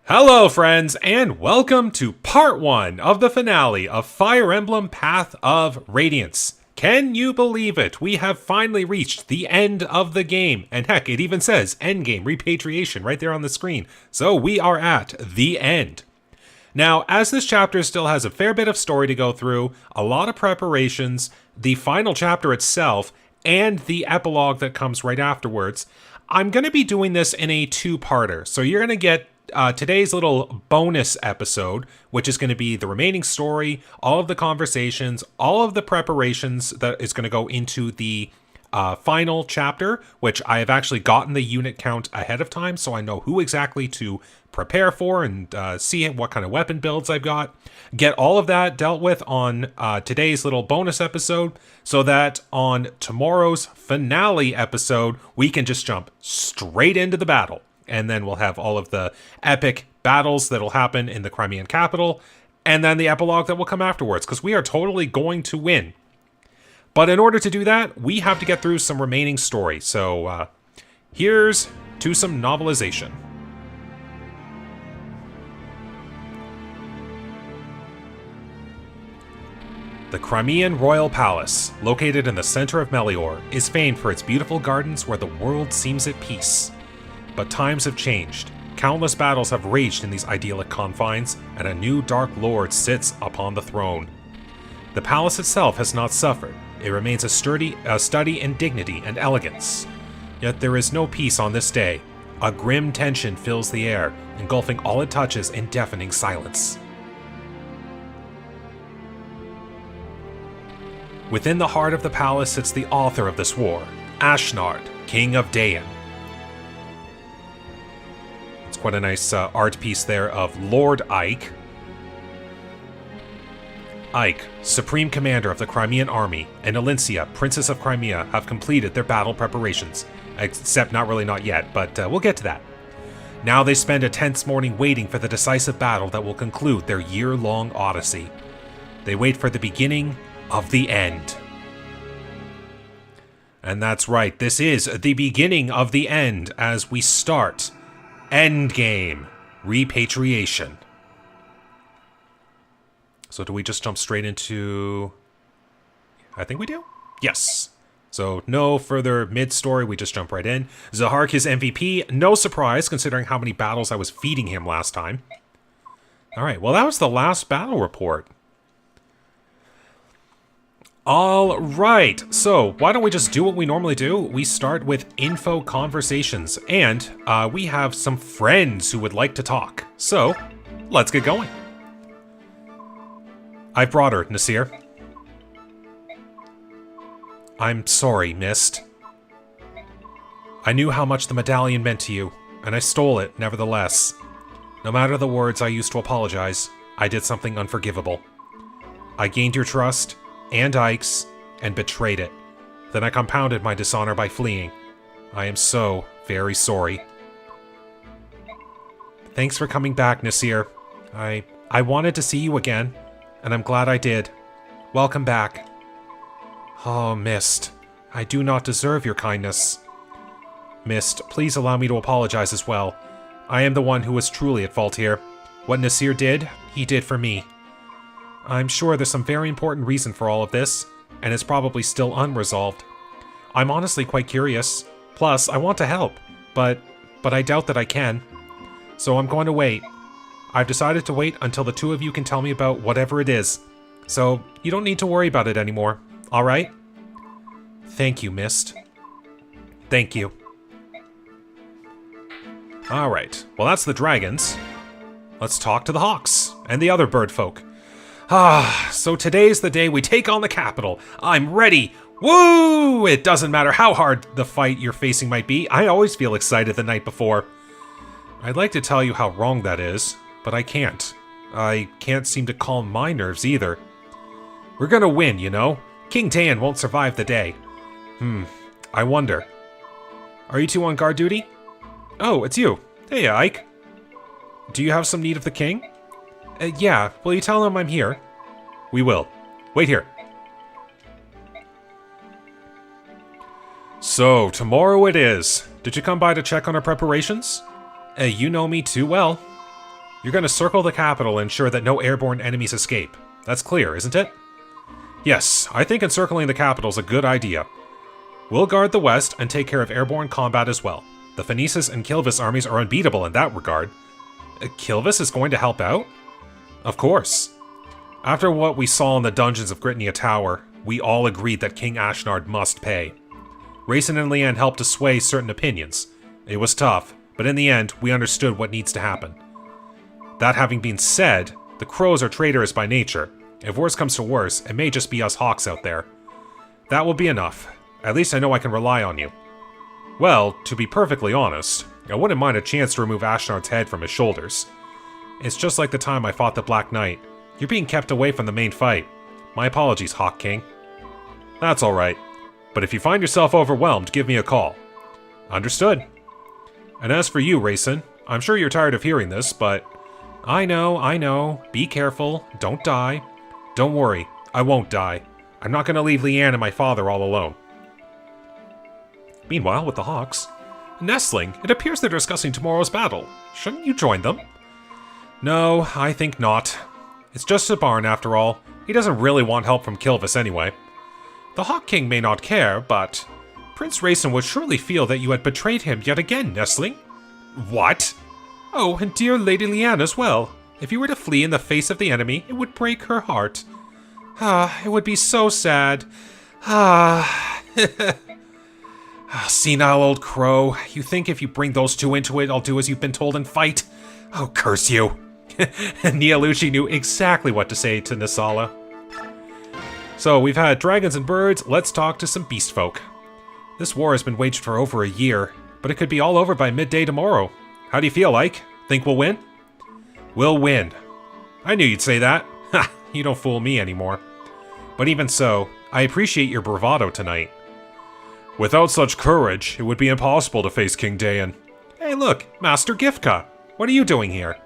Hello, friends, and welcome to part 1 of the finale of Fire Emblem Path of Radiance. Can you believe it? We have finally reached the end of the game. And heck, it even says Endgame Repatriation right there on the screen. So we are at the end. Now, as this chapter still has a fair bit of story to go through, a lot of preparations, the final chapter itself, and the epilogue that comes right afterwards, I'm going to be doing this in a two-parter. So you're going to get today's little bonus episode, which is going to be the remaining story, all of the conversations, all of the preparations that is going to go into the final chapter, which I have actually gotten the unit count ahead of time, so I know who exactly to prepare for and see what kind of weapon builds I've got. Get all of that dealt with on today's little bonus episode, so that on tomorrow's finale episode, we can just jump straight into the battle. And then we'll have all of the epic battles that'll happen in the Crimean capital, and then the epilogue that will come afterwards, because we are totally going to win. But in order to do that, we have to get through some remaining story. So here's to some novelization. The Crimean Royal Palace, located in the center of Melior, is famed for its beautiful gardens where the world seems at peace. But times have changed. Countless battles have raged in these idyllic confines, and a new Dark Lord sits upon the throne. The palace itself has not suffered. It remains a study in dignity and elegance. Yet there is no peace on this day. A grim tension fills the air, engulfing all it touches in deafening silence. Within the heart of the palace sits the author of this war, Ashnard, King of Dayan. Quite a nice art piece there of Lord Ike. Ike, Supreme Commander of the Crimean Army, and Elincia, Princess of Crimea, have completed their battle preparations. Except not yet, but we'll get to that. Now they spend a tense morning waiting for the decisive battle that will conclude their year-long odyssey. They wait for the beginning of the end. And that's right, this is the beginning of the end as we start Endgame Repatriation. So do we just jump straight into... I think we do? Yes. So no further mid-story, we just jump right in. Zahark is MVP. No surprise, considering how many battles I was feeding him last time. Alright, well that was the last battle report. Alright, so why don't we just do what we normally do? We start with info conversations, and we have some friends who would like to talk. So, let's get going. I've brought her, Nasir. I'm sorry, Mist. I knew how much the medallion meant to you, and I stole it, nevertheless. No matter the words I used to apologize, I did something unforgivable. I gained your trust, and Ike's, and betrayed it. Then I compounded my dishonor by fleeing. I am so very sorry. Thanks for coming back, Nasir. I wanted to see you again, and I'm glad I did. Welcome back. Oh, Mist, I do not deserve your kindness. Mist, please allow me to apologize as well. I am the one who was truly at fault here. What Nasir did, he did for me. I'm sure there's some very important reason for all of this, and it's probably still unresolved. I'm honestly quite curious. Plus, I want to help, but I doubt that I can. So I'm going to wait. I've decided to wait until the two of you can tell me about whatever it is. So you don't need to worry about it anymore, alright? Thank you, Mist. Thank you. Alright, well that's the dragons. Let's talk to the hawks and the other bird folk. So today's the day we take on the capital. I'm ready. Woo! It doesn't matter how hard the fight you're facing might be. I always feel excited the night before. I'd like to tell you how wrong that is, but I can't. I can't seem to calm my nerves either. We're gonna win, you know? King Dayan won't survive the day. I wonder. Are you two on guard duty? Oh, it's you. Hey, Ike. Do you have some need of the king? Yeah, will you tell him I'm here? We will. Wait here. So, tomorrow it is. Did you come by to check on our preparations? You know me too well. You're going to circle the capital and ensure that no airborne enemies escape. That's clear, isn't it? Yes, I think encircling the capital's a good idea. We'll guard the west and take care of airborne combat as well. The Phoenicis and Kilvis armies are unbeatable in that regard. Kilvis is going to help out? Of course. After what we saw in the dungeons of Gritnia Tower, we all agreed that King Ashnard must pay. Rayson and Leanne helped to sway certain opinions. It was tough, but in the end, we understood what needs to happen. That having been said, the crows are traitorous by nature. If worse comes to worse, it may just be us hawks out there. That will be enough. At least I know I can rely on you. Well, to be perfectly honest, I wouldn't mind a chance to remove Ashnard's head from his shoulders. It's just like the time I fought the Black Knight. You're being kept away from the main fight. My apologies, Hawk King. That's alright. But if you find yourself overwhelmed, give me a call. Understood. And as for you, Rayson, I'm sure you're tired of hearing this, but... I know. Be careful. Don't die. Don't worry. I won't die. I'm not going to leave Leanne and my father all alone. Meanwhile, with the Hawks... Nestling, it appears they're discussing tomorrow's battle. Shouldn't you join them? No, I think not. It's just a barn, after all. He doesn't really want help from Kilvis anyway. The Hawk King may not care, but... Prince Rayson would surely feel that you had betrayed him yet again, Nestling. What? Oh, and dear Lady Leanne as well. If you were to flee in the face of the enemy, it would break her heart. It would be so sad. Senile old crow. You think if you bring those two into it, I'll do as you've been told and fight? Oh, curse you. Nialucci knew exactly what to say to Nisala. So, we've had dragons and birds, let's talk to some beast folk. This war has been waged for over a year, but it could be all over by midday tomorrow. How do you feel, Ike? Think we'll win? We'll win. I knew you'd say that. Ha! You don't fool me anymore. But even so, I appreciate your bravado tonight. Without such courage, it would be impossible to face King Dayan. Hey look, Master Gifka. What are you doing here?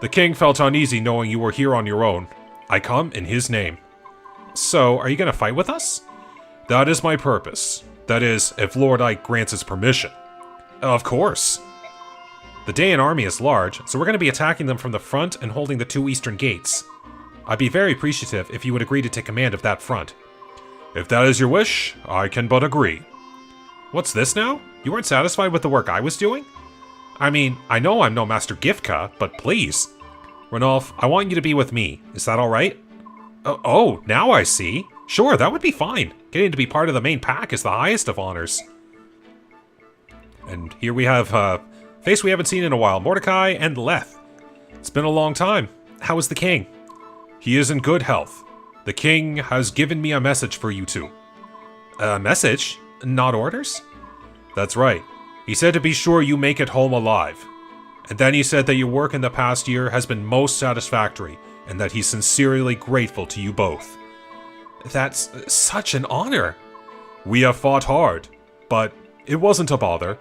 The king felt uneasy knowing you were here on your own. I come in his name. So, are you going to fight with us? That is my purpose. That is, if Lord Ike grants his permission. Of course. The Dayan army is large, so we're going to be attacking them from the front and holding the two eastern gates. I'd be very appreciative if you would agree to take command of that front. If that is your wish, I can but agree. What's this now? You weren't satisfied with the work I was doing? I mean, I know I'm no Master Gifka, but please. Ranulf, I want you to be with me. Is that alright? Oh, now I see. Sure, that would be fine. Getting to be part of the main pack is the highest of honors. And here we have a face we haven't seen in a while, Mordecai and Leth. It's been a long time. How is the king? He is in good health. The king has given me a message for you two. A message? Not orders? That's right. He said to be sure you make it home alive. And then he said that your work in the past year has been most satisfactory, and that he's sincerely grateful to you both. That's such an honor. We have fought hard, but it wasn't a bother.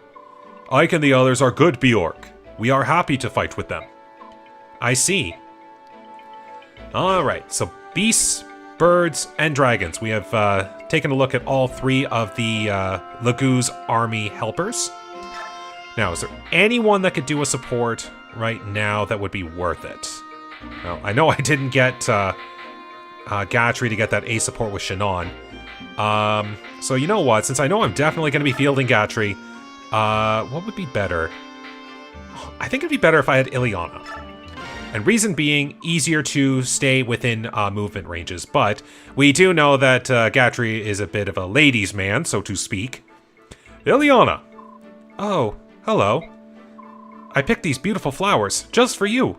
Ike and the others are good Bjork. We are happy to fight with them. I see. Alright, so beasts, birds, and dragons. We have taken a look at all three of the Lagoo's army helpers. Now, is there anyone that could do a support right now that would be worth it? Well, I know I didn't get Gatry to get that A support with Shannon. So you know what? Since I know I'm definitely going to be fielding Gatry, what would be better? I think it'd be better if I had Ileana. And reason being, easier to stay within movement ranges. But we do know that Gatry is a bit of a ladies' man, so to speak. Ileana! Oh, hello. I picked these beautiful flowers just for you.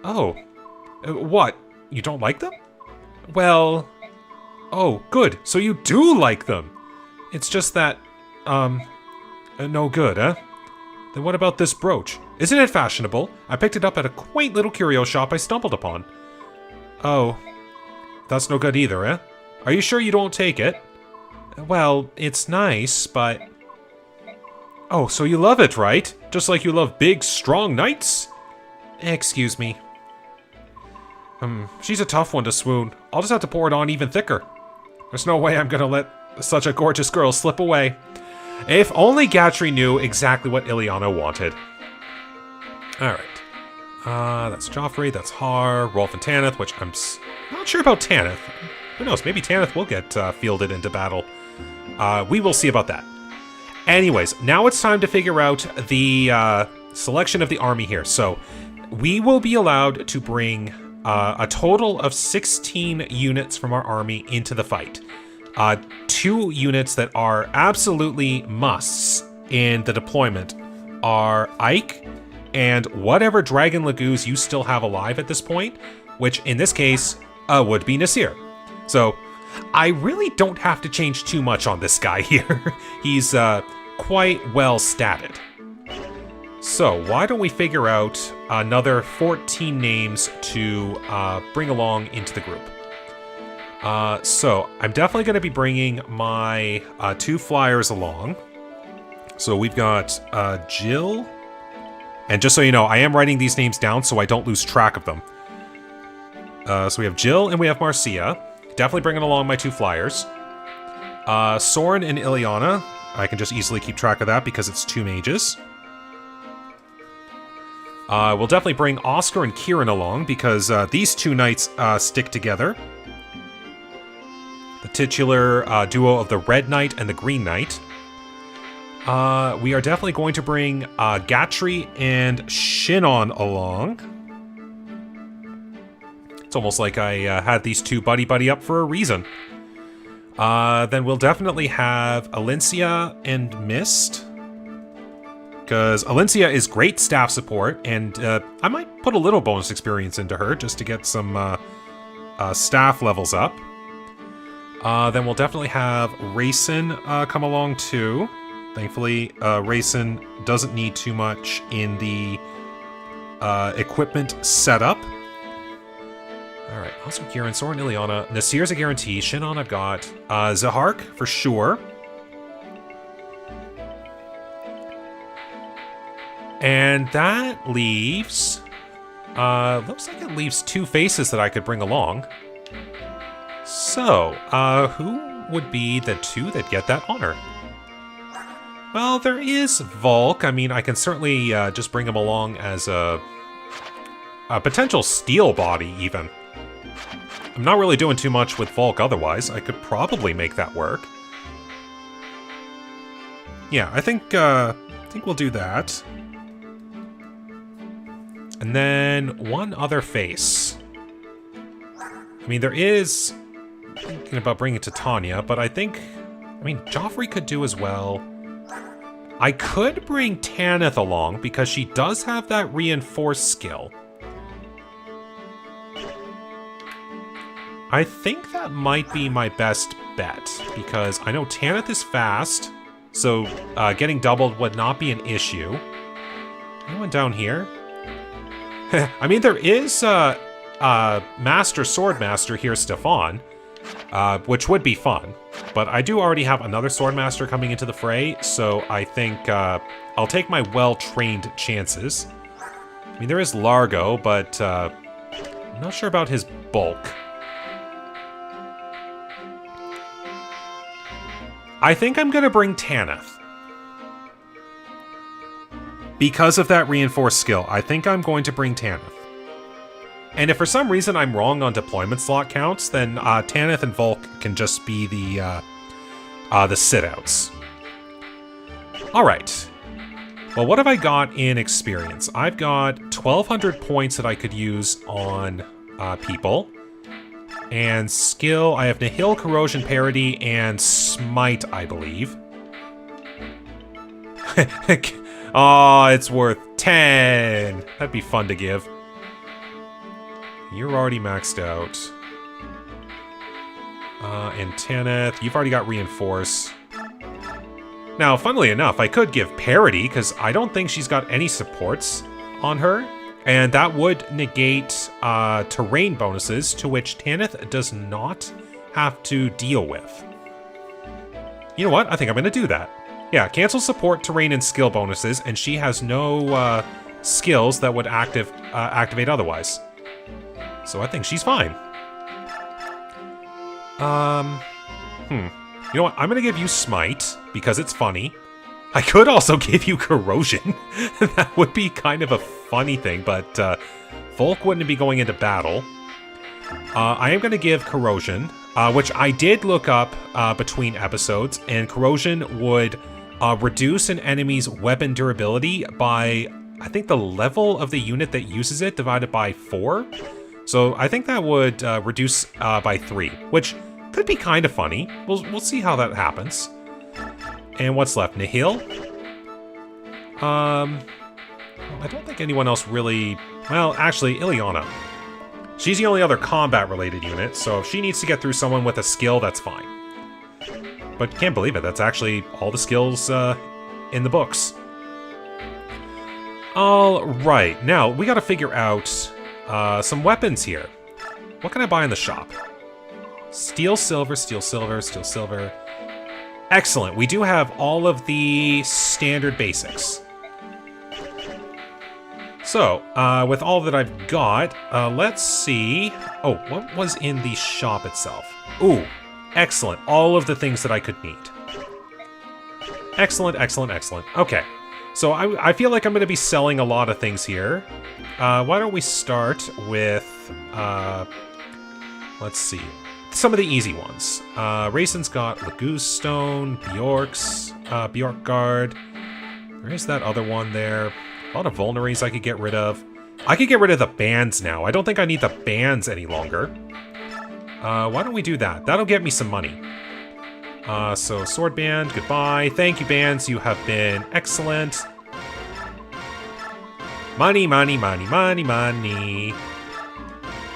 Oh. What? You don't like them? Well... Oh, good. So you do like them. It's just that... no good, eh? Then what about this brooch? Isn't it fashionable? I picked it up at a quaint little curio shop I stumbled upon. Oh. That's no good either, eh? Are you sure you don't take it? Well, it's nice, but... Oh, so you love it, right? Just like you love big, strong knights? Excuse me. She's a tough one to swoon. I'll just have to pour it on even thicker. There's no way I'm gonna let such a gorgeous girl slip away. If only Gatry knew exactly what Ileana wanted. Alright. That's Joffrey, that's Har, Rolf and Tanith, which I'm not sure about Tanith. Who knows, maybe Tanith will get fielded into battle. We will see about that. Anyways, now it's time to figure out the selection of the army here. So, we will be allowed to bring a total of 16 units from our army into the fight. 2 units that are absolutely musts in the deployment are Ike and whatever Dragon Lagoos you still have alive at this point, which in this case would be Nasir. So I really don't have to change too much on this guy here. He's quite well statted. So why don't we figure out another 14 names to bring along into the group. So I'm definitely going to be bringing my 2 flyers along. So we've got Jill. And just so you know, I am writing these names down so I don't lose track of them. So we have Jill and we have Marcia. Definitely bringing along my 2 flyers. Soren and Ileana. I can just easily keep track of that because it's 2 mages. We'll definitely bring Oscar and Kieran along because these 2 knights stick together. The titular duo of the Red Knight and the Green Knight. We are definitely going to bring Gatry and Shinon along. It's almost like I had these 2 buddy up for a reason. Then we'll definitely have Alencia and Mist. Because Alencia is great staff support, and I might put a little bonus experience into her just to get some staff levels up. Then we'll definitely have Rayson come along too. Thankfully, Rayson doesn't need too much in the equipment setup. Alright, Oscar, Kieran, Soren, Ileana. Nasir's a guarantee. Shinon I've got. Zahark for sure. And that leaves... looks like it leaves 2 faces that I could bring along. So, who would be the 2 that get that honor? Well, there is Volk. I mean, I can certainly just bring him along as a potential steel body, even. I'm not really doing too much with Volk otherwise. I could probably make that work. Yeah, I think we'll do that. And then one other face. I mean, there is thinking about bringing it to Tanya, but I mean, Joffrey could do as well. I could bring Tanith along because she does have that reinforced skill. I think that might be my best bet because I know Tanith is fast, so getting doubled would not be an issue. Anyone down here? I mean, there is Master Swordmaster here, Stefan, which would be fun. But I do already have another Swordmaster coming into the fray, so I think I'll take my well-trained chances. I mean, there is Largo, but I'm not sure about his bulk. I think I'm going to bring Tanith. Because of that reinforced skill, I think I'm going to bring Tanith. And if for some reason I'm wrong on deployment slot counts, then Tanith and Volk can just be the sit-outs. Alright. Well, what have I got in experience? I've got 1,200 points that I could use on people. And skill, I have Nihil, Corrosion, Parity, and Smite, I believe. Oh, it's worth 10. That'd be fun to give. You're already maxed out. And Tanith, you've already got Reinforce. Now, funnily enough, I could give Parity, because I don't think she's got any supports on her. And that would negate terrain bonuses, to which Tanith does not have to deal with. You know what? I think I'm going to do that. Yeah, cancel support, terrain, and skill bonuses, and she has no skills that would activate otherwise. So I think she's fine. You know what? I'm going to give you Smite, because it's funny. I could also give you Corrosion. That would be kind of a funny thing, but Volk wouldn't be going into battle. I am going to give Corrosion, which I did look up between episodes, and Corrosion would reduce an enemy's weapon durability by, I think, the level of the unit that uses it divided by 4. So I think that would reduce by 3, which could be kind of funny. We'll see how that happens. And what's left? Nihil? I don't think anyone else really... Well, actually, Ileana. She's the only other combat-related unit, so if she needs to get through someone with a skill, that's fine. But can't believe it, that's actually all the skills in the books. Alright, now we gotta figure out some weapons here. What can I buy in the shop? Steel, silver, steel, silver, steel, silver. Excellent, we do have all of the standard basics. So, with all that I've got, let's see... Oh, what was in the shop itself? Ooh, excellent. All of the things that I could need. Excellent, excellent, excellent. Okay, so I feel like I'm going to be selling a lot of things here. Why don't we start with... let's see. Some of the easy ones. Raisin's got Laguz Stone, Bjork's, Bjorkguard. There is that other one there. A lot of vulneraries I could get rid of. I could get rid of the bands now. I don't think I need the bands any longer. Why don't we do that? That'll get me some money. So sword band, goodbye. Thank you, bands. You have been excellent. Money, money, money, money, money.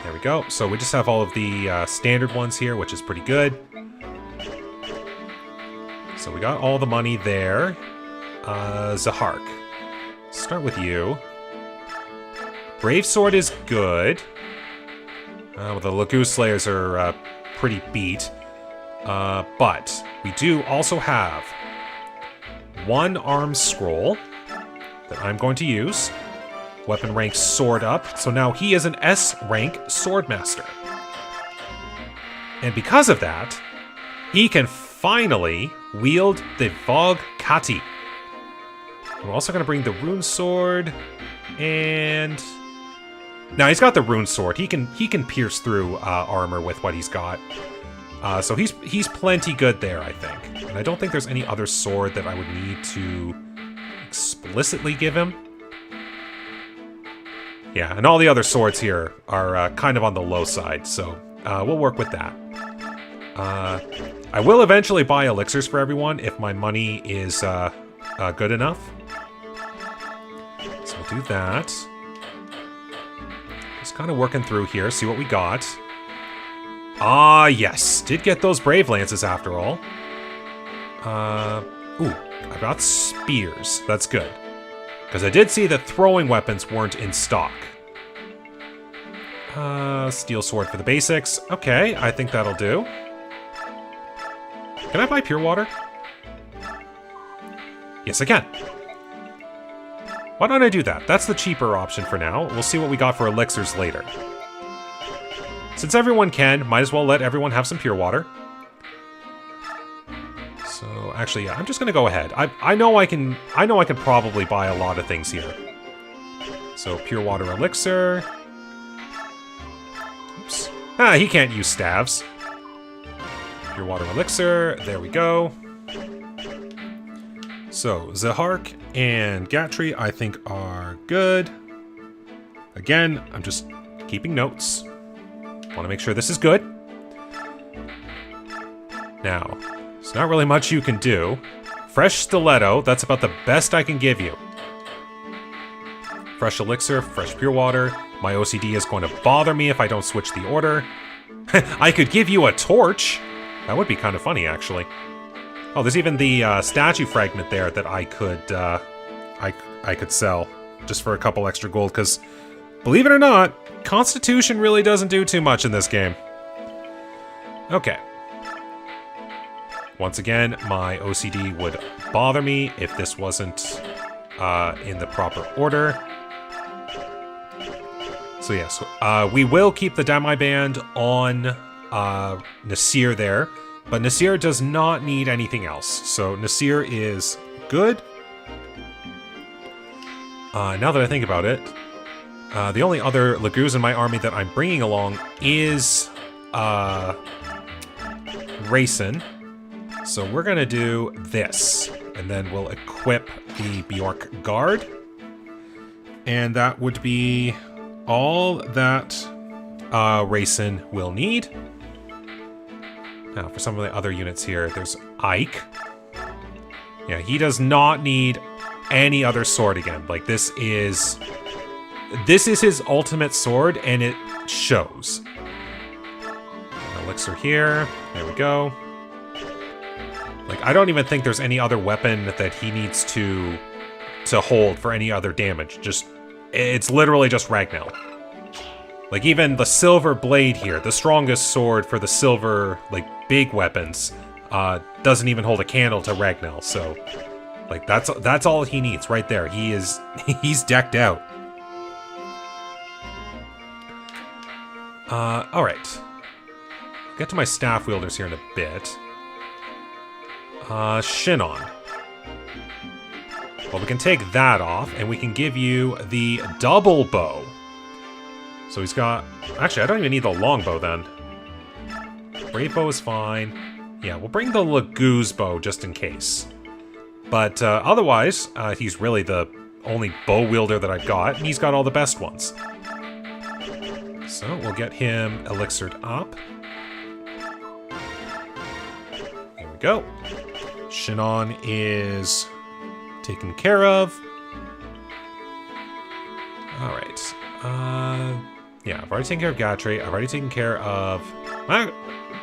There we go. So we just have all of the standard ones here, which is pretty good. So we got all the money there. Zahark. Start with you. Brave Sword is good. Well, the Laguz Slayers are pretty beat. But we do also have one arm scroll that I'm going to use. Weapon rank sword up. So now he is an S rank swordmaster. And because of that, he can finally wield the Vogue Kati. We're also going to bring the rune sword, and now he's got the rune sword. He can pierce through armor with what he's got. So he's plenty good there, I think. And I don't think there's any other sword that I would need to explicitly give him. Yeah, and all the other swords here are kind of on the low side, so we'll work with that. I will eventually buy elixirs for everyone if my money is good enough. So we'll do that. Just kind of working through here, see what we got. Ah, yes. Did get those Brave Lances after all. Ooh, I got spears. That's good. Because I did see that throwing weapons weren't in stock. Steel sword for the basics. Okay, I think that'll do. Can I buy pure water? Yes, I can. Why don't I do that? That's the cheaper option for now. We'll see what we got for elixirs later. Since everyone can, might as well let everyone have some pure water. So, actually, yeah, I'm just gonna go ahead. I know I can probably buy a lot of things here. So, pure water elixir. Oops. Ah, he can't use staves. Pure water elixir. There we go. So, Zahark and Gatry, I think, are good. Again, I'm just keeping notes. Want to make sure this is good. Now, there's not really much you can do. Fresh Stiletto, that's about the best I can give you. Fresh Elixir, fresh Pure Water. My OCD is going to bother me if I don't switch the order. I could give you a torch. That would be kind of funny, actually. Oh, there's even the statue fragment there that I could sell just for a couple extra gold, because believe it or not, Constitution really doesn't do too much in this game. Okay. Once again, my OCD would bother me if this wasn't in the proper order. So yes, we will keep the Damai Band on Nasir there. But Nasir does not need anything else. So Nasir is good. Now that I think about it, The only other Laguz in my army that I'm bringing along is Racin. So we're going to do this. And then we'll equip the Bjork Guard. And that would be all that Racin will need. Now, for some of the other units here, there's Ike. Yeah, he does not need any other sword again. Like, this is his ultimate sword, and it shows. Elixir here. There we go. Like, I don't even think there's any other weapon that he needs to hold for any other damage. It's literally just Ragnell. Like, even the silver blade here, the strongest sword for the silver, like, big weapons, doesn't even hold a candle to Ragnell. So, like, that's all he needs right there. He's decked out. Alright. Get to my staff wielders here in a bit. Shinon. Well, we can take that off, and we can give you the double bow. So he's got... Actually, I don't even need the longbow, then. Great bow is fine. Yeah, we'll bring the Laguz bow, just in case. But otherwise, he's really the only bow wielder that I've got, and he's got all the best ones. So we'll get him elixired up. There we go. Shinon is taken care of. Alright. Yeah, I've already taken care of Gatry. I've already taken care of...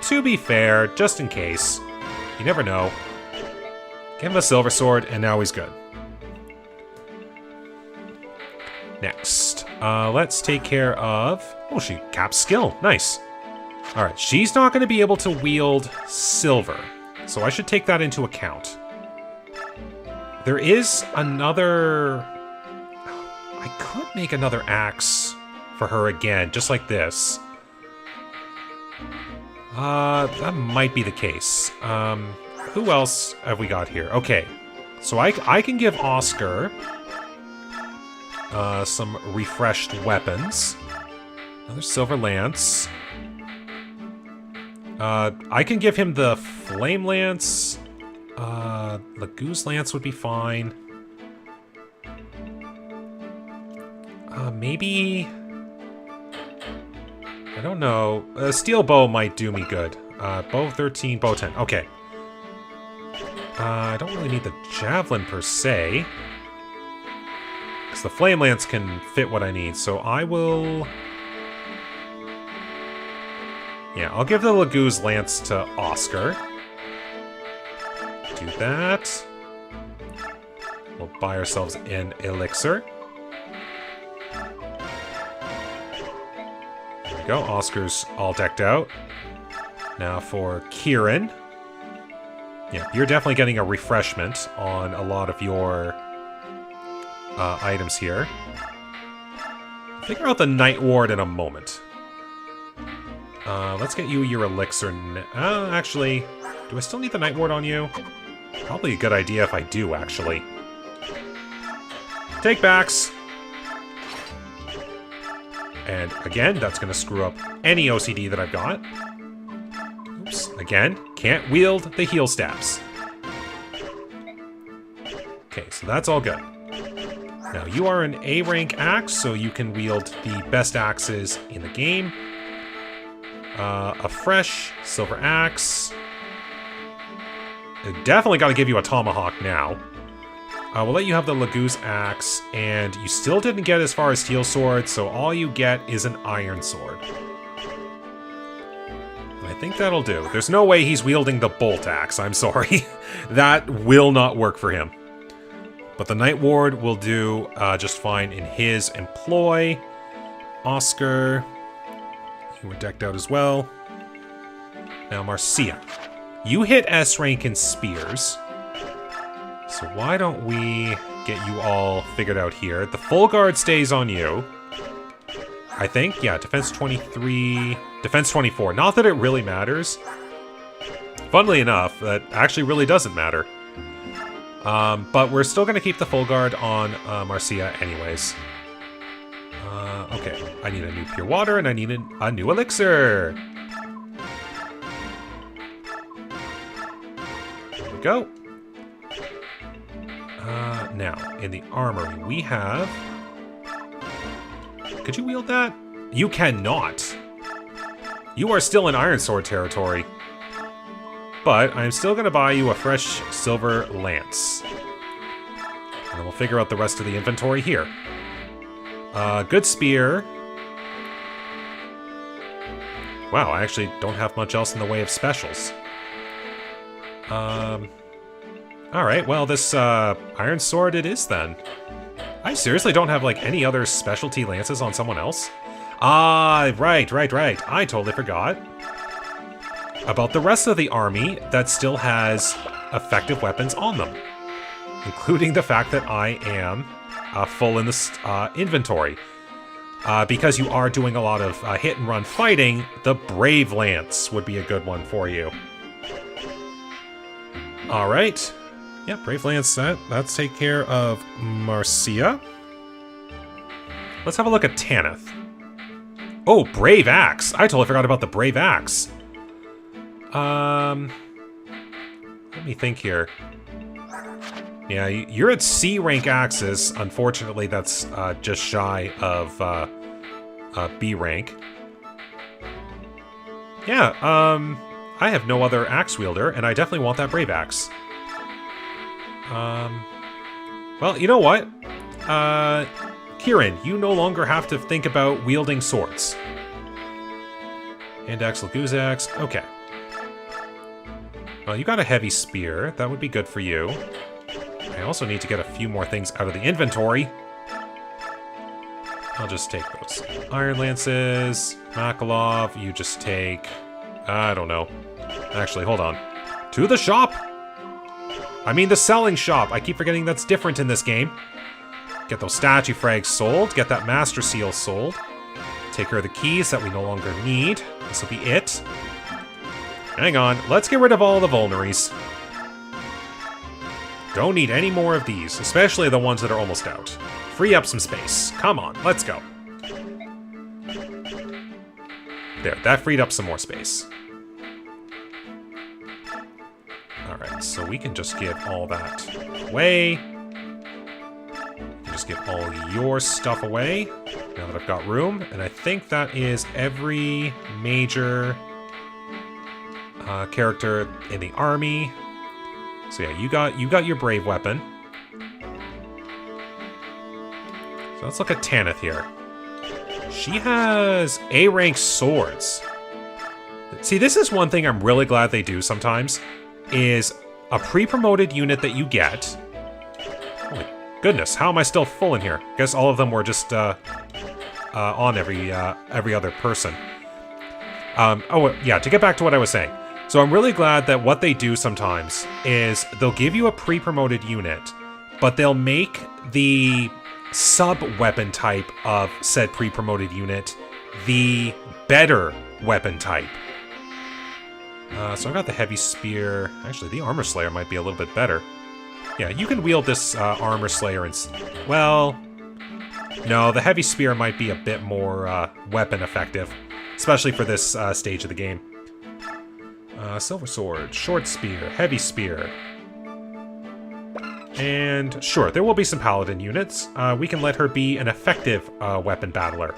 to be fair, just in case. You never know. Give him a silver sword, and now he's good. Next. Let's take care of... Oh, she caps skill. Nice. Alright, she's not going to be able to wield silver. So I should take that into account. There is another... I could make another axe for her again, just like this. That might be the case. Who else have we got here? Okay, so I can give Oscar some refreshed weapons. Another silver lance. I can give him the flame lance. Laguz lance would be fine. Maybe... I don't know. Steel bow might do me good. Bow 13, bow 10. Okay. I don't really need the javelin per se. Because the flame lance can fit what I need. So I will... Yeah, I'll give the Laguz lance to Oscar. Do that. We'll buy ourselves an elixir. There we go. Oscar's all decked out. Now for Kieran. Yeah, you're definitely getting a refreshment on a lot of your items here. Figure out the Night Ward in a moment. Let's get you your elixir. Actually, do I still need the Night Ward on you? Probably a good idea if I do, actually. Take backs. And again, that's going to screw up any OCD that I've got. Oops. Again, can't wield the heal stabs. Okay, so that's all good. Now, you are an A-rank axe, so you can wield the best axes in the game. A fresh silver axe. Definitely got to give you a tomahawk now. We'll let you have the Laguz axe, and you still didn't get as far as steel sword, so all you get is an iron sword. I think that'll do. There's no way he's wielding the bolt axe, I'm sorry. That will not work for him. But the Night Ward will do just fine in his employ. Oscar... You were decked out as well. Now, Marcia. You hit S rank in spears. So why don't we get you all figured out here? The full guard stays on you. I think. Yeah, defense 23, defense 24. Not that it really matters. Funnily enough, that actually really doesn't matter. But we're still going to keep the full guard on Marcia anyways. Okay, I need a new pure water and I need a new elixir. There we go. Now, in the armory, we have... Could you wield that? You cannot. You are still in Iron Sword territory. But I'm still going to buy you a fresh silver lance. And then we'll figure out the rest of the inventory here. Good spear. Wow, I actually don't have much else in the way of specials. Alright, well, this Iron Sword it is then. I seriously don't have, like, any other specialty lances on someone else? Ah, right. I totally forgot about the rest of the army that still has effective weapons on them. Including the fact that I am full in the inventory. Because you are doing a lot of hit-and-run fighting, the Brave Lance would be a good one for you. Alright. Yeah, Brave Lance, that's take care of Marcia. Let's have a look at Tanith. Oh, Brave Axe. I totally forgot about the Brave Axe. Let me think here. Yeah, you're at C rank axes. Unfortunately, that's just shy of B rank. Yeah, I have no other axe wielder, and I definitely want that Brave Axe. Well, you know what? Kieran, you no longer have to think about wielding swords. Hand axe, Lagoose axe. Okay. Well, you got a heavy spear. That would be good for you. I also need to get a few more things out of the inventory. I'll just take those. Iron Lances, Makalov, you just take... I don't know. Actually, hold on. To the shop! I mean the selling shop. I keep forgetting that's different in this game. Get those statue frags sold. Get that Master Seal sold. Take care of the keys that we no longer need. This will be it. Hang on. Let's get rid of all the vulneries. Don't need any more of these, especially the ones that are almost out. Free up some space. Come on, let's go. There, that freed up some more space. Alright, so we can just give all that away. Just give all your stuff away, now that I've got room. And I think that is every major character in the army. So yeah, you got your brave weapon. So let's look at Tanith here. She has A-rank swords. See, this is one thing I'm really glad they do sometimes, is a pre-promoted unit that you get. Holy goodness, how am I still full in here? I guess all of them were just on every other person. Oh, yeah, to get back to what I was saying. So I'm really glad that what they do sometimes is they'll give you a pre-promoted unit, but they'll make the sub-weapon type of said pre-promoted unit the better weapon type. So I got the heavy spear. Actually, the armor slayer might be a little bit better. Yeah, you can wield this armor slayer and... Well... No, the heavy spear might be a bit more weapon effective, especially for this stage of the game. Silver sword, short spear, heavy spear. And sure, there will be some paladin units. We can let her be an effective weapon battler.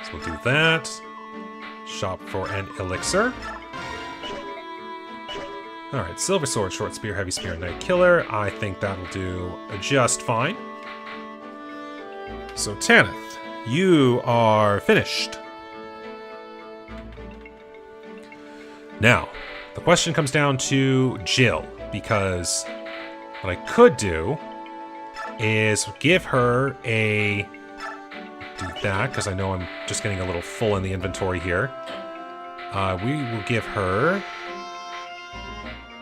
So we'll do that. Shop for an elixir. Alright, silver sword, short spear, heavy spear, night killer. I think that'll do just fine. So Tanith, you are finished. Now, the question comes down to Jill, because what I could do is give her a... Do that, because I know I'm just getting a little full in the inventory here. We will give her...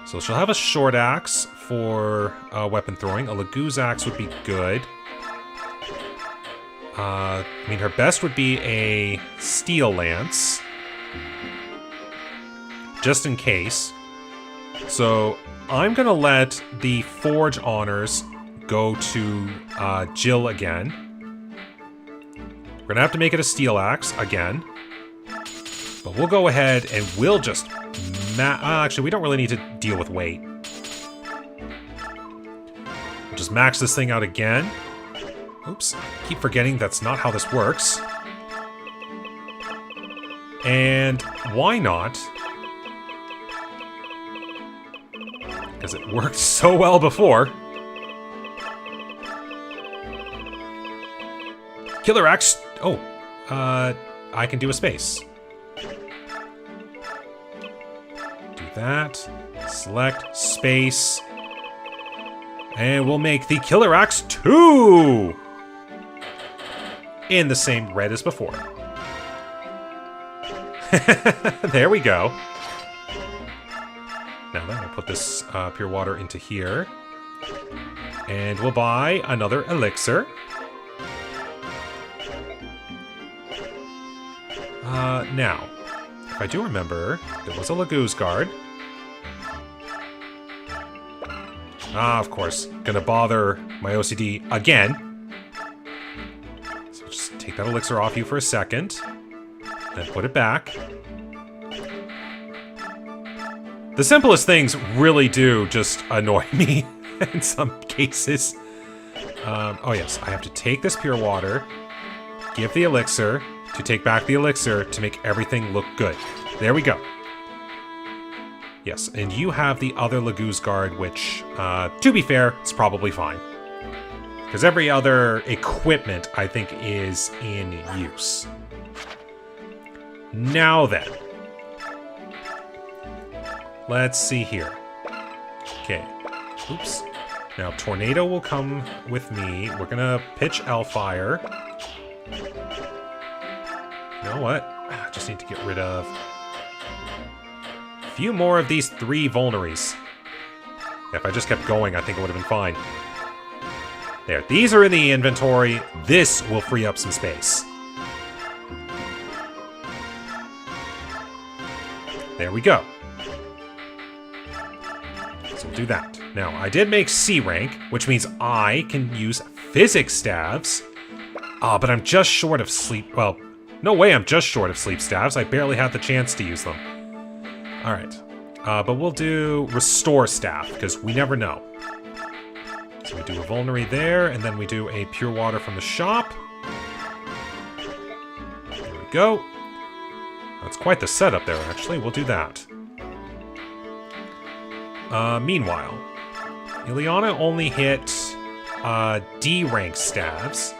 So she'll have a short axe for weapon throwing. A Lagoose axe would be good. I mean, her best would be a steel lance. Just in case. So I'm going to let the Forge Honors go to Jill again. We're gonna have to make it a steel axe again. But we'll go ahead and we'll just... actually, we don't really need to deal with weight. We'll just max this thing out again. Oops. Keep forgetting that's not how this works. And why not? Because it worked so well before. Killer Axe. Oh, I can do a space. Do that. Select space. And we'll make the Killer Axe 2 in the same red as before. There we go. Now then, we'll put this pure water into here. And we'll buy another elixir. Now, if I do remember, there was a Lagoose Guard. Of course. Gonna bother my OCD again. So just take that elixir off you for a second. Then put it back. The simplest things really do just annoy me in some cases. Oh yes, I have to take this pure water, give the elixir, to take back the elixir to make everything look good. There we go. Yes, and you have the other Lagoose Guard, which, to be fair, it's probably fine. Because every other equipment, I think, is in use. Now then. Let's see here. Okay. Oops. Now, Tornado will come with me. We're gonna pitch Hellfire. You know what? I just need to get rid of a few more of these 3 vulneries. If I just kept going, I think it would have been fine. There. These are in the inventory. This will free up some space. There we go. So we'll do that. Now, I did make C rank, which means I can use physics staves. But I'm just short of sleep... Well, no way I'm just short of sleep staves. I barely had the chance to use them. Alright. But we'll do restore staff, because we never know. So we do a vulnerary there, and then we do a pure water from the shop. There we go. That's quite the setup there, actually. We'll do that. Meanwhile, Ileana only hit D rank staves.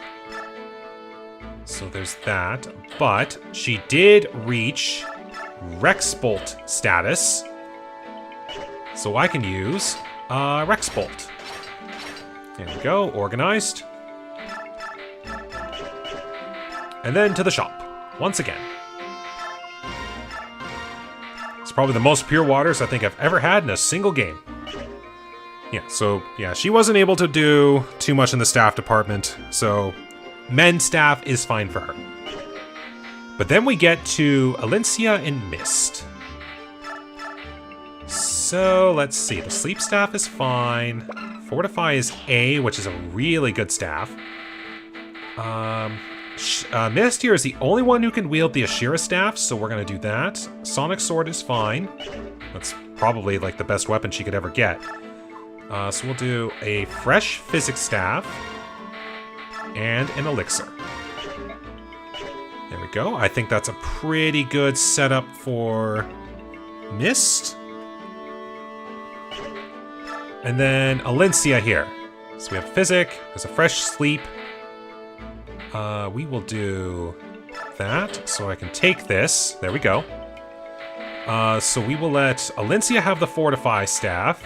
So there's that. But she did reach Rexbolt status. So I can use Rexbolt. There we go, organized. And then to the shop, once again. It's probably the most pure waters I think I've ever had in a single game. Yeah, so, yeah, she wasn't able to do too much in the staff department, so men staff is fine for her. But then we get to Alencia and Mist. So, let's see, the sleep staff is fine. Fortify is A, which is a really good staff. Mist here is the only one who can wield the Ashira staff, so we're going to do that. Sonic Sword is fine. That's probably like the best weapon she could ever get. So we'll do a fresh physics staff and an elixir. There we go. I think that's a pretty good setup for Mist. And then Alencia here. So we have Physic, there's a fresh sleep. We will do that, so I can take this. There we go. So we will let Alencia have the Fortify staff.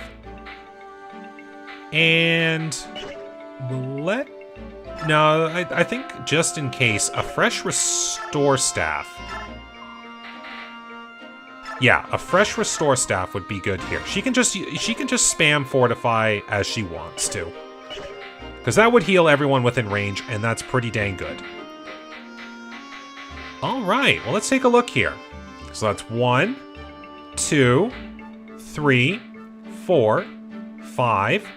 And we'll let... No, I think just in case, a fresh Restore staff. Yeah, a fresh Restore staff would be good here. She can just spam Fortify as she wants to. Because that would heal everyone within range, and that's pretty dang good. Alright, well let's take a look here. So that's 1, 2, 3, 4, 5,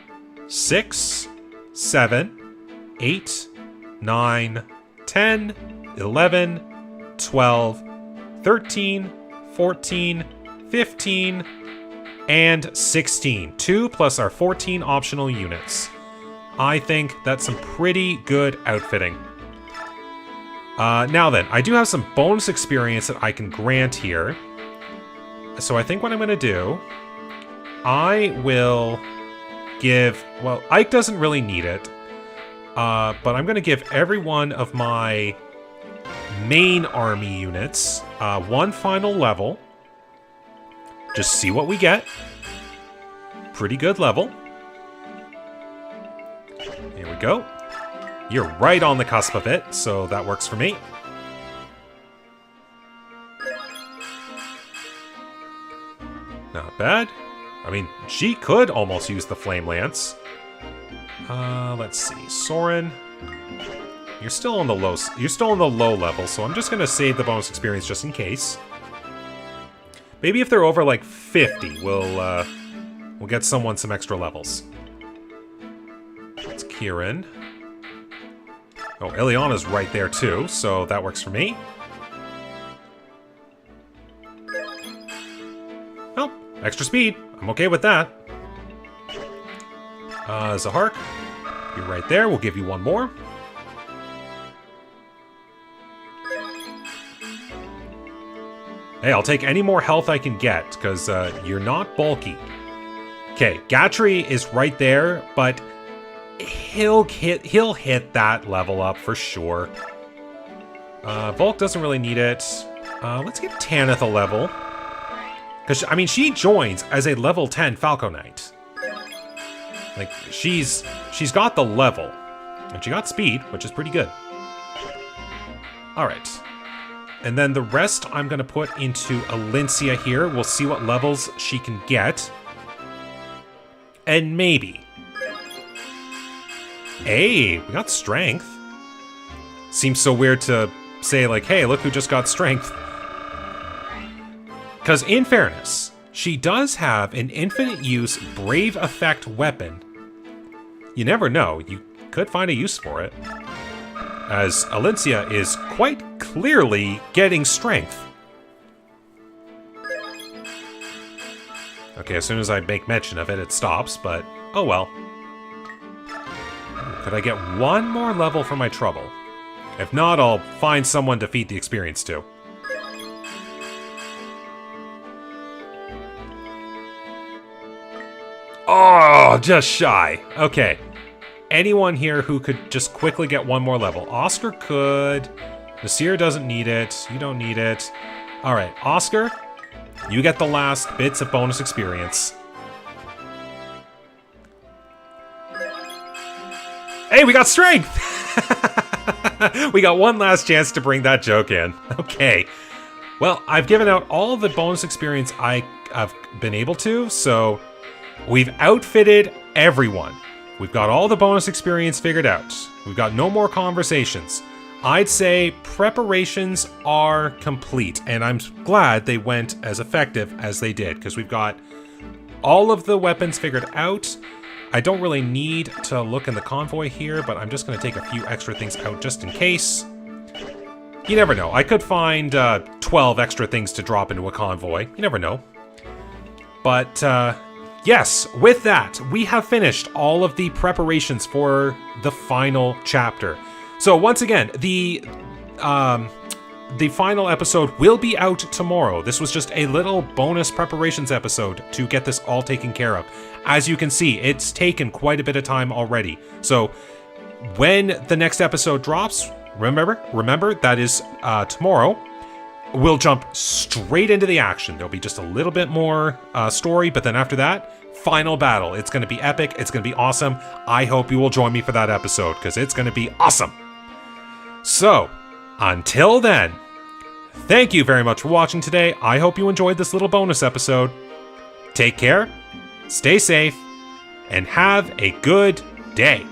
6, 7, 8, 9, 10, 11, 12, 13, 14, 15, and 16. 2 plus our 14 optional units. I think that's some pretty good outfitting. Now then, I do have some bonus experience that I can grant here. So I think what I'm going to do, I will give... Well, Ike doesn't really need it. But I'm going to give every one of my main army units one final level. Just see what we get. Pretty good level. Here we go. You're right on the cusp of it, so that works for me. Not bad. I mean, she could almost use the Flame Lance. Let's see. Soren, you're still on the low level, so I'm just gonna save the bonus experience just in case. Maybe if they're over like 50, we'll get someone some extra levels. It's Kieran. Oh, Ileana's right there too, so that works for me. Oh, extra speed. I'm okay with that. Zahark, you're right there. We'll give you one more. Hey, I'll take any more health I can get, because you're not bulky. Okay, Gatry is right there, but he'll hit that level up for sure. Volk doesn't really need it. Let's give Tanith a level. Because, I mean, she joins as a level 10 Falco Knight. Like, she's got the level. And she got speed, which is pretty good. Alright. And then the rest I'm going to put into Alincia here. We'll see what levels she can get. And maybe. Hey, we got strength. Seems so weird to say, like, hey, look who just got strength. Because in fairness, she does have an infinite use Brave Effect weapon. You never know, you could find a use for it. As Alincia is quite clearly getting strength. Okay, as soon as I make mention of it, it stops, but oh well. Could I get one more level for my trouble? If not, I'll find someone to feed the experience to. Oh, just shy. Okay. Anyone here who could just quickly get one more level? Oscar could. Nasir doesn't need it. You don't need it. Alright, Oscar, you get the last bits of bonus experience. Hey, we got strength! We got one last chance to bring that joke in. Okay. Well, I've given out all the bonus experience I've been able to, so we've outfitted everyone. We've got all the bonus experience figured out. We've got no more conversations. I'd say preparations are complete, and I'm glad they went as effective as they did, because we've got all of the weapons figured out. I don't really need to look in the convoy here, but I'm just going to take a few extra things out just in case. You never know. I could find 12 extra things to drop into a convoy. You never know. But, yes, with that, we have finished all of the preparations for the final chapter. So once again, the final episode will be out tomorrow. This was just a little bonus preparations episode to get this all taken care of. As you can see, it's taken quite a bit of time already. So when the next episode drops, remember that is tomorrow. We'll jump straight into the action. There'll be just a little bit more story, but then after that, final battle. It's going to be epic. It's going to be awesome. I hope you will join me for that episode, because it's going to be awesome. So, until then, thank you very much for watching today. I hope you enjoyed this little bonus episode. Take care, stay safe, and have a good day.